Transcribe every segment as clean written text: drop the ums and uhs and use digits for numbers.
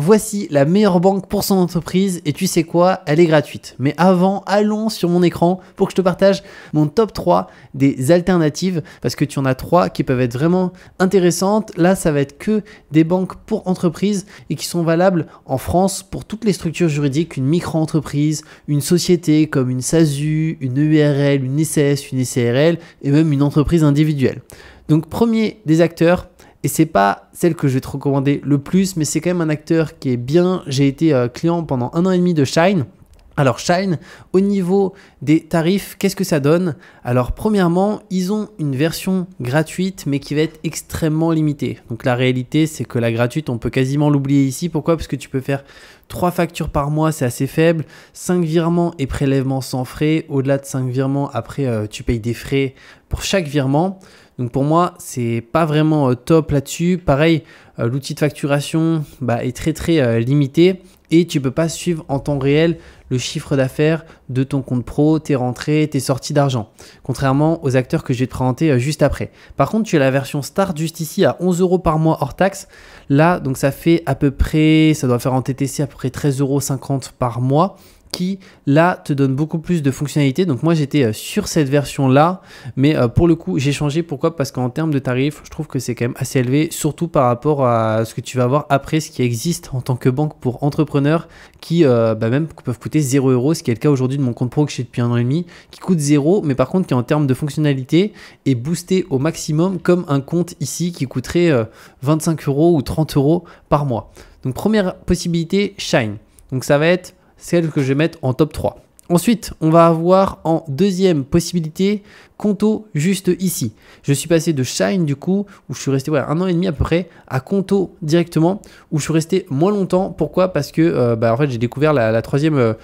voici la meilleure banque pour son entreprise et tu sais quoi, elle est gratuite. Mais avant, allons sur mon écran pour que je te partage mon top 3 des alternatives parce que tu en as 3 qui peuvent être vraiment intéressantes. Là, ça va être que des banques pour entreprises et qui sont valables en France pour toutes les structures juridiques, une micro-entreprise, une société comme une SASU, une EURL, une SAS, une SARL et même une entreprise individuelle. Donc premier des acteurs, et c'est pas celle que je vais te recommander le plus, mais c'est quand même un acteur qui est bien. J'ai été client pendant 1 an et demi de Shine. Alors Shine, au niveau des tarifs, qu'est-ce que ça donne? Alors premièrement, ils ont une version gratuite mais qui va être extrêmement limitée. Donc la réalité, c'est que la gratuite, on peut quasiment l'oublier ici. Pourquoi? Parce que tu peux faire 3 factures par mois, c'est assez faible. 5 virements et prélèvements sans frais. Au-delà de 5 virements, après tu payes des frais pour chaque virement. Donc pour moi, c'est pas vraiment top là-dessus. Pareil, l'outil de facturation est très limité et tu peux pas suivre en temps réel le chiffre d'affaires de ton compte pro, tes rentrées, tes sorties d'argent. Contrairement aux acteurs que je vais te présenter juste après. Par contre, tu as la version Start juste ici à 11 € par mois hors taxe. Là, donc ça fait à peu près, ça doit faire en TTC à peu près 13,50 € par mois. Qui là te donne beaucoup plus de fonctionnalités. Donc moi j'étais sur cette version là, mais pour le coup j'ai changé. Pourquoi? Parce qu'en termes de tarifs, je trouve que c'est quand même assez élevé, surtout par rapport à ce que tu vas voir après, ce qui existe en tant que banque pour entrepreneurs qui même peuvent coûter 0 €, ce qui est le cas aujourd'hui de mon compte pro que j'ai depuis 1 an et demi, qui coûte 0, mais par contre qui en termes de fonctionnalité est boosté au maximum, comme un compte ici qui coûterait 25 € ou 30 € par mois. Donc première possibilité, Shine. Donc ça va être celle que je vais mettre en top 3. Ensuite, on va avoir en deuxième possibilité Conto juste ici. Je suis passé de Shine du coup, où je suis resté 1 an et demi à peu près, à Conto directement, où je suis resté moins longtemps. Pourquoi? Parce que en fait, j'ai découvert la troisième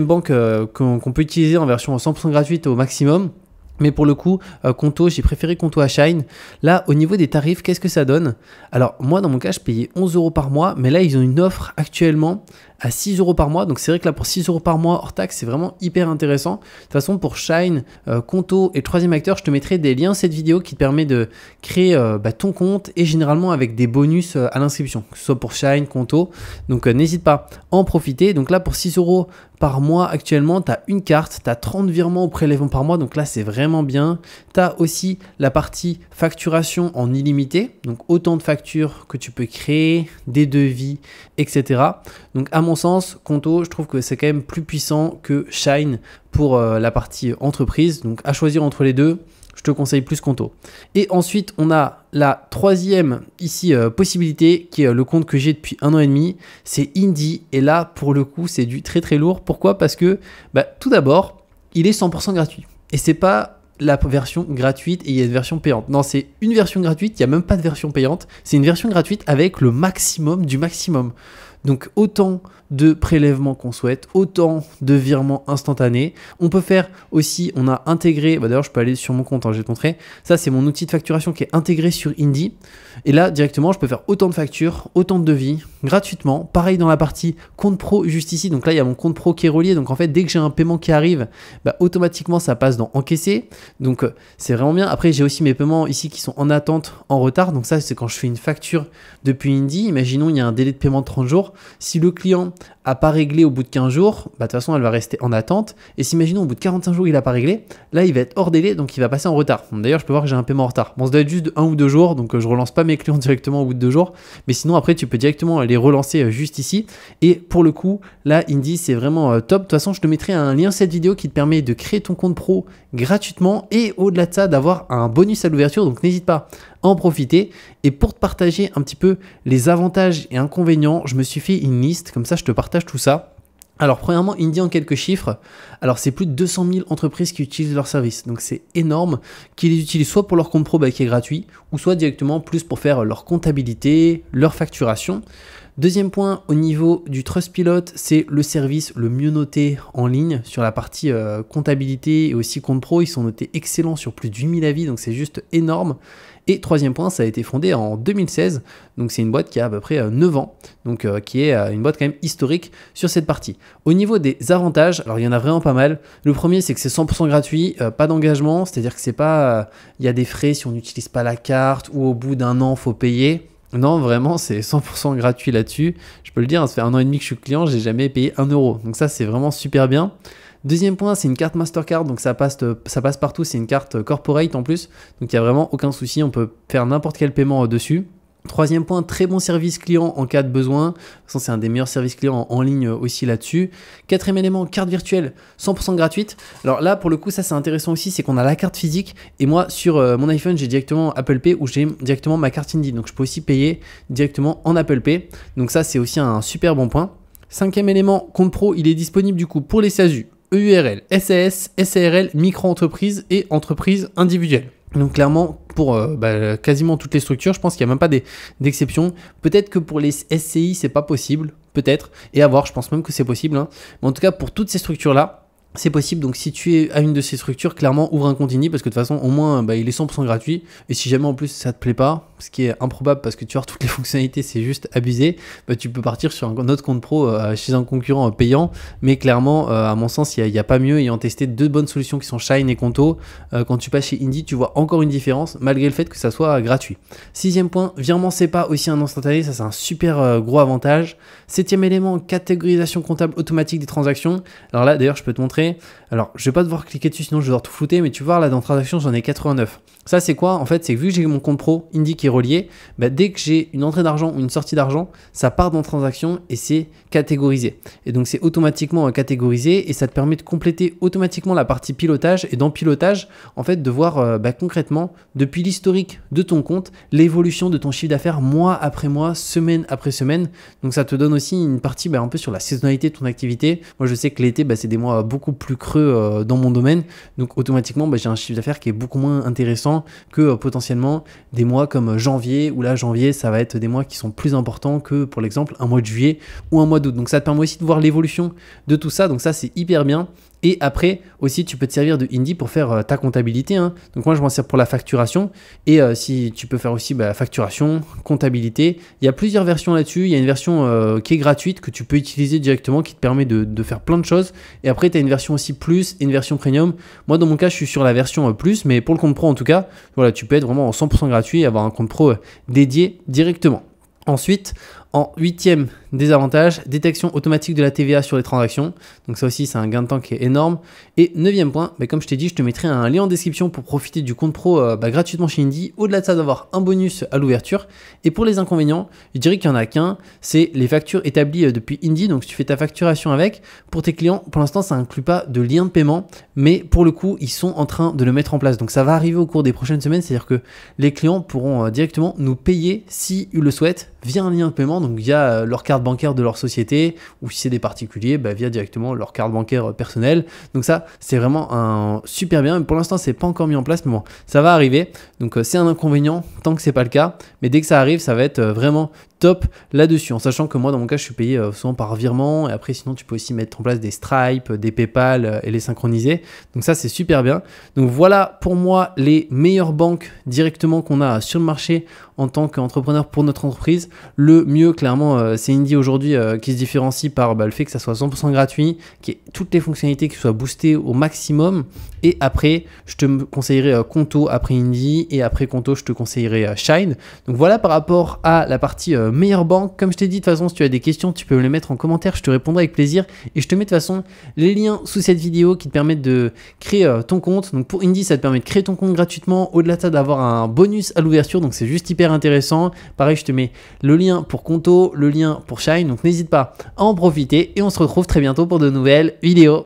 banque qu'on peut utiliser en version 100% gratuite au maximum. Mais pour le coup, Conto, j'ai préféré Conto à Shine. Là, au niveau des tarifs, qu'est-ce que ça donne? Alors, moi, dans mon cas, je payais 11 € par mois. Mais là, ils ont une offre actuellement à 6 € par mois. Donc, c'est vrai que là, pour 6 € par mois hors taxe, c'est vraiment hyper intéressant. De toute façon, pour Shine, Conto et le troisième acteur, je te mettrai des liens cette vidéo qui te permet de créer ton compte et généralement avec des bonus à l'inscription, que ce soit pour Shine, Conto. Donc, n'hésite pas à en profiter. Donc là, pour 6 € par mois actuellement, tu as une carte, tu as 30 virements au prélèvement par mois. Donc là, c'est vraiment bien. Tu as aussi la partie facturation en illimité. Donc, autant de factures que tu peux créer, des devis, etc. Donc, à mon sens, Conto, je trouve que c'est quand même plus puissant que Shine pour la partie entreprise. Donc, à choisir entre les deux, je te conseille plus Conto. Et ensuite, on a la troisième ici possibilité qui est le compte que j'ai depuis 1 an et demi. C'est Indy. Et là, pour le coup, c'est du très lourd. Pourquoi? Parce que tout d'abord, il est 100% gratuit. Et c'est pas la version gratuite et il y a une version payante. Non, c'est une version gratuite, il n'y a même pas de version payante. C'est une version gratuite avec le maximum du maximum. Donc autant de prélèvements qu'on souhaite, autant de virements instantanés. On peut faire aussi, on a intégré, d'ailleurs je peux aller sur mon compte, je vais te montrer. Ça c'est mon outil de facturation qui est intégré sur Indy. Et là directement je peux faire autant de factures, autant de devis, gratuitement. Pareil dans la partie compte pro juste ici. Donc là il y a mon compte pro qui est relié. Donc en fait dès que j'ai un paiement qui arrive, automatiquement ça passe dans encaisser. Donc c'est vraiment bien. Après j'ai aussi mes paiements ici qui sont en attente, en retard. Donc ça c'est quand je fais une facture depuis Indy. Imaginons il y a un délai de paiement de 30 jours. Si le client n'a pas réglé au bout de 15 jours, de toute façon, elle va rester en attente. Et si, imaginons, au bout de 45 jours, il n'a pas réglé, là, il va être hors délai, donc il va passer en retard. D'ailleurs, je peux voir que j'ai un paiement en retard. Bon, ça doit être juste de 1 ou 2 jours, donc je relance pas mes clients directement au bout de 2 jours. Mais sinon, après, tu peux directement les relancer juste ici. Et pour le coup, là, Indy, c'est vraiment top. De toute façon, je te mettrai un lien cette vidéo qui te permet de créer ton compte pro gratuitement et au-delà de ça, d'avoir un bonus à l'ouverture. Donc, n'hésite pas à en profiter. Et pour te partager un petit peu les avantages et inconvénients, je me suis fait une liste. Comme ça, je te partage tout ça. Alors premièrement, Indy en quelques chiffres, alors c'est plus de 200 000 entreprises qui utilisent leur service, donc c'est énorme, qui les utilisent soit pour leur compte pro qui est gratuit, ou soit directement plus pour faire leur comptabilité, leur facturation. Deuxième point, au niveau du Trustpilot, c'est le service le mieux noté en ligne sur la partie comptabilité et aussi compte pro. Ils sont notés excellents sur plus de 8000 avis, donc c'est juste énorme. Et troisième point, ça a été fondé en 2016, donc c'est une boîte qui a à peu près 9 ans, donc qui est une boîte quand même historique sur cette partie. Au niveau des avantages, alors il y en a vraiment pas mal. Le premier, c'est que c'est 100% gratuit, pas d'engagement, c'est-à-dire que c'est pas, il y a des frais si on n'utilise pas la carte ou au bout d'un an, il faut payer. Non, vraiment, c'est 100% gratuit là-dessus. Je peux le dire, ça fait 1 an et demi que je suis client, j'ai jamais payé 1 euro. Donc ça, c'est vraiment super bien. Deuxième point, c'est une carte Mastercard, donc ça passe partout, c'est une carte corporate en plus. Donc il n'y a vraiment aucun souci, on peut faire n'importe quel paiement dessus. Troisième point, très bon service client en cas de besoin. De toute façon, c'est un des meilleurs services clients en ligne aussi là-dessus. Quatrième élément, carte virtuelle 100% gratuite. Alors là, pour le coup, ça c'est intéressant aussi, c'est qu'on a la carte physique. Et moi, sur mon iPhone, j'ai directement Apple Pay où j'ai directement ma carte Indie. Donc je peux aussi payer directement en Apple Pay. Donc ça, c'est aussi un super bon point. Cinquième élément, compte pro, il est disponible du coup pour les SASU, EURL, SAS, SARL, micro-entreprises et entreprises individuelles. Donc clairement, pour quasiment toutes les structures, je pense qu'il n'y a même pas d'exception. Peut-être que pour les SCI, c'est pas possible, peut-être, et à voir, je pense même que c'est possible. Hein. Mais en tout cas, pour toutes ces structures-là, c'est possible. Donc si tu es à une de ces structures, clairement ouvre un compte Indie parce que de toute façon au moins il est 100% gratuit. Et si jamais en plus ça te plaît pas, ce qui est improbable parce que tu as toutes les fonctionnalités, c'est juste abusé, tu peux partir sur un autre compte pro chez un concurrent payant. Mais clairement à mon sens il n'y a pas mieux, ayant testé 2 bonnes solutions qui sont Shine et Conto. Quand tu passes chez Indie, tu vois encore une différence malgré le fait que ça soit gratuit. Sixième point, virement SEPA aussi un instantané, ça c'est un super gros avantage. Septième élément, catégorisation comptable automatique des transactions. Alors là d'ailleurs je peux te montrer. Alors, je vais pas devoir cliquer dessus, sinon je vais devoir tout flouter, mais tu vois, là, dans transaction, j'en ai 89. Ça, c'est quoi? En fait, c'est que vu que j'ai mon compte pro Indie qui est relié, dès que j'ai une entrée d'argent ou une sortie d'argent, ça part dans transaction et c'est catégorisé. Et donc, c'est automatiquement catégorisé et ça te permet de compléter automatiquement la partie pilotage. Et dans pilotage, en fait, de voir concrètement, depuis l'historique de ton compte, l'évolution de ton chiffre d'affaires mois après mois, semaine après semaine. Donc, ça te donne aussi une partie un peu sur la saisonnalité de ton activité. Moi, je sais que l'été, c'est des mois beaucoup plus creux dans mon domaine. Donc, automatiquement, j'ai un chiffre d'affaires qui est beaucoup moins intéressant que potentiellement des mois comme janvier, où là janvier ça va être des mois qui sont plus importants que pour l'exemple un mois de juillet ou un mois d'août. Donc ça te permet aussi de voir l'évolution de tout ça, donc ça c'est hyper bien. Et après aussi tu peux te servir de Indie pour faire ta comptabilité, hein. Donc moi je m'en sers pour la facturation et si tu peux faire aussi facturation, comptabilité. Il y a plusieurs versions là-dessus. Il y a une version qui est gratuite que tu peux utiliser directement qui te permet de faire plein de choses. Et après tu as une version aussi plus et une version premium. Moi dans mon cas je suis sur la version plus, mais pour le compte pro en tout cas, voilà, tu peux être vraiment en 100% gratuit et avoir un compte pro dédié directement. Ensuite, en 8e désavantage, détection automatique de la TVA sur les transactions. Donc ça aussi, c'est un gain de temps qui est énorme. Et 9e point, comme je t'ai dit, je te mettrai un lien en description pour profiter du compte pro gratuitement chez Indie. Au-delà de ça, d'avoir un bonus à l'ouverture. Et pour les inconvénients, je dirais qu'il n'y en a qu'un, c'est les factures établies depuis Indie. Donc si tu fais ta facturation avec, pour tes clients, pour l'instant, ça n'inclut pas de lien de paiement. Mais pour le coup, ils sont en train de le mettre en place. Donc ça va arriver au cours des prochaines semaines. C'est-à-dire que les clients pourront directement nous payer s'ils le souhaitent via un lien de paiement, donc via leur carte bancaire de leur société, ou si c'est des particuliers, via directement leur carte bancaire personnelle. Donc ça, c'est vraiment un super bien. Mais pour l'instant, c'est pas encore mis en place, mais bon, ça va arriver. Donc c'est un inconvénient tant que c'est pas le cas. Mais dès que ça arrive, ça va être vraiment top là-dessus. En sachant que moi, dans mon cas, je suis payé souvent par virement. Et après, sinon, tu peux aussi mettre en place des Stripe, des PayPal et les synchroniser. Donc ça, c'est super bien. Donc voilà pour moi les meilleures banques directement qu'on a sur le marché en tant qu'entrepreneur pour notre entreprise. Le mieux, clairement, c'est Indie aujourd'hui qui se différencie par le fait que ça soit 100% gratuit, qu'il y ait toutes les fonctionnalités qui soient boostées au maximum. Et après, je te conseillerais Conto après Indie et après Conto, je te conseillerais Shine. Donc voilà par rapport à la partie meilleure banque. Comme je t'ai dit, de toute façon, si tu as des questions, tu peux me les mettre en commentaire, je te répondrai avec plaisir. Et je te mets de toute façon les liens sous cette vidéo qui te permettent de créer ton compte. Donc pour Indie, ça te permet de créer ton compte gratuitement. Au-delà de ça, d'avoir un bonus à l'ouverture. Donc c'est juste hyper intéressant. Pareil, je te mets le lien pour Conto, le lien pour Shine. Donc n'hésite pas à en profiter et on se retrouve très bientôt pour de nouvelles vidéos.